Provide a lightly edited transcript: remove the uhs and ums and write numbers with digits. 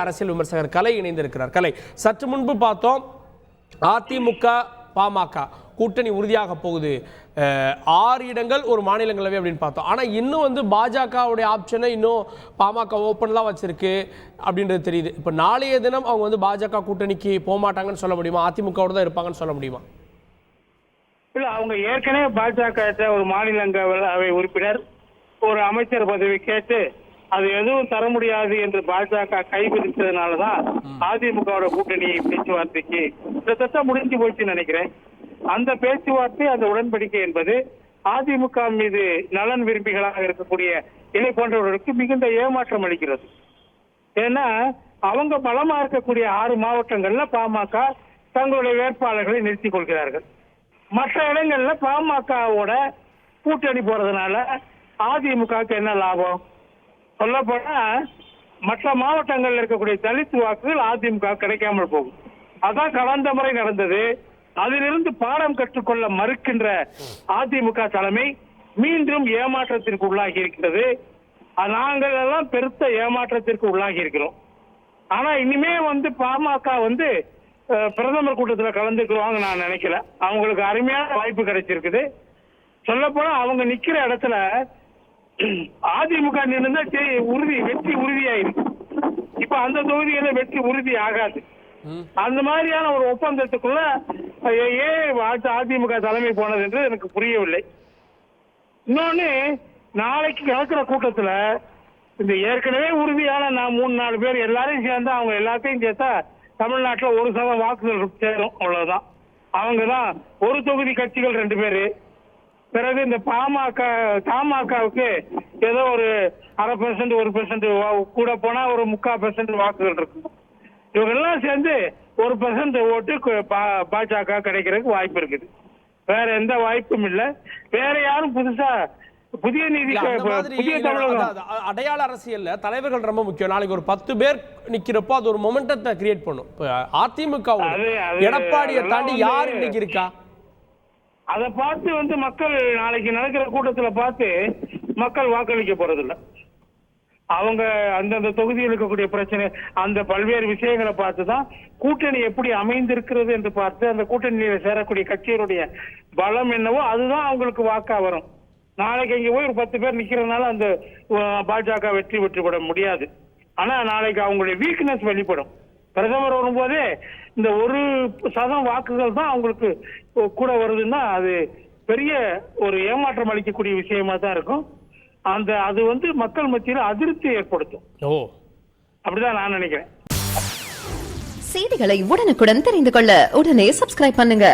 அரசியல் விமர்சகர் கலை இணைந்திருக்கிறார். கலை, சற்று முன்பு பார்த்தோம் அதிமுக பாமக கூட்டணி உறுதியாக போகுது, 6 இடங்கள் ஒரு மாநிலங்களவை அப்படின்னு பார்த்தோம். ஆனால் இன்னும் பாஜகவுடைய ஆப்ஷனை இன்னும் பாமக ஓப்பன்லாம் வச்சிருக்கு அப்படின்றது தெரியுது. இப்போ நாளைய தினம் அவங்க பாஜக கூட்டணிக்கு போக மாட்டாங்கன்னு சொல்ல முடியுமா? அதிமுகவோட தான் இருப்பாங்கன்னு சொல்ல முடியுமா? இல்லை, அவங்க ஏற்கனவே பாஜக ஒரு மாநிலங்களவை உறுப்பினர் ஒரு அமைச்சர் பதவி கேட்டு அது எதுவும் தர முடியாது என்று பாஜக கைவிரித்ததுனாலதான் அதிமுகவோட கூட்டணி பேச்சுவார்த்தைக்கு கிட்டத்தட்ட முடிஞ்சு போச்சுன்னு நினைக்கிறேன். அந்த பேச்சுவார்த்தை, அந்த உடன்படிக்கை என்பது அதிமுக மீது நலன் விரும்பிகளாக இருக்கக்கூடிய இணை போன்றவர்களுக்கு மிகுந்த ஏமாற்றம் அளிக்கிறது. ஏன்னா அவங்க பலமா இருக்கக்கூடிய 6 மாவட்டங்கள்ல பாமக தங்களுடைய வேட்பாளர்களை நிறுத்திக் கொள்கிறார்கள். மற்ற இடங்கள்ல பாமகவோட கூட்டணி போறதுனால அதிமுகவுக்கு என்ன லாபம்? சொல்ல போனா மற்ற மாவட்டங்கள்ல இருக்கக்கூடிய தலித் வாக்குகள் அதிமுக கிடைக்காமல் போகும். அதான் கடந்த முறை நடந்தது. அதிலிருந்து பாடம் கற்றுக்கொள்ள மறுக்கின்ற அதிமுக தலைமை மீண்டும் ஏமாற்றத்திற்கு உள்ளாகி இருக்கிறது. நாங்கள் எல்லாம் பெருத்த ஏமாற்றத்திற்கு உள்ளாகி இருக்கிறோம். ஆனா இனிமே பாமக பிரதமர் கூட்டத்தில் கலந்துக்குவாங்க நான் நினைக்கல. அவங்களுக்கு அருமையான வாய்ப்பு கிடைச்சிருக்குது. சொல்ல போனா அவங்க நிக்கிற இடத்துல அதிமுக நின்று வெற்றி உறுதியாயிருக்கு. இப்ப அந்த தொகுதியில வெற்றி உறுதி ஆகாது. அந்த மாதிரியான ஒரு ஒப்பந்தத்துக்குள்ள ஏன் அதிமுக தலைமை போனது என்று எனக்கு புரியவில்லை. இன்னொன்னு, நாளைக்கு நடக்கிற கூட்டத்துல இந்த ஏற்கனவே உறுதியான 3-4 பேர் எல்லாரையும் சேர்ந்தா அவங்க எல்லாத்தையும் சேர்த்தா தமிழ்நாட்டுல 1% வாக்குகள் சேரும், அவ்வளவுதான். அவங்கதான் ஒரு தொகுதி கட்சிகள் 2 பேரு. பிறகு இந்த தமாகவுக்கு ஏதோ ஒரு 0.5% 1% கூட போனா ஒரு 3/4% வாக்குகள் இருக்கும். இவங்க எல்லாம் சேர்ந்து 1% ஓட்டு பாஜக கிடைக்கிறதுக்கு வாய்ப்பு இருக்குது. வேற எந்த வாய்ப்பும் இல்லை. வேற யாரும் புதுசா புதிய அடையாள அரசியல்ல தலைவர்கள் ரொம்ப முக்கியம். நாளைக்கு ஒரு 10 பேர் நிக்கிறப்போ அது ஒரு மொமெண்டத்தை கிரியேட் பண்ணும். அதிமுக எடப்பாடியை தாண்டி யார் இன்னைக்கு இருக்கா? அதை பார்த்து மக்கள் நாளைக்கு நடக்கிற கூட்டத்துல பார்த்து மக்கள் வாக்களிக்க போறதில்லை. அவங்க அந்தந்த தொகுதியில் இருக்கக்கூடிய பிரச்சனை, அந்த பல்வேறு விஷயங்களை பார்த்துதான் கூட்டணி எப்படி அமைந்திருக்கிறது என்று பார்த்து அந்த கூட்டணியில சேரக்கூடிய கட்சிகளுடைய பலம் என்னவோ அதுதான் அவங்களுக்கு வாக்கா வரும். நாளைக்கு இங்க போய் ஒரு 10 பேர் நிக்கிறதுனால அந்த பாஜக வெற்றி பெற்றுவிட முடியாது. ஆனா நாளைக்கு அவங்களுடைய வீக்னஸ் வெளிப்படும். பிரதமர் வரும்போதே இந்த 1% வாக்குகள் தான் அவங்களுக்கு கூட வருதுன்னா அது பெரிய ஒரு ஏமாற்றம் அளிக்கக்கூடிய விஷயமா தான் இருக்கும். அது மக்கள் மத்தியில் அதிருப்தி ஏற்படுத்தும். அப்படிதான் நான் நினைக்கிறேன். செய்திகளை உடனுக்குடன் தெரிந்து கொள்ள உடனே சப்ஸ்கிரைப் பண்ணுங்க.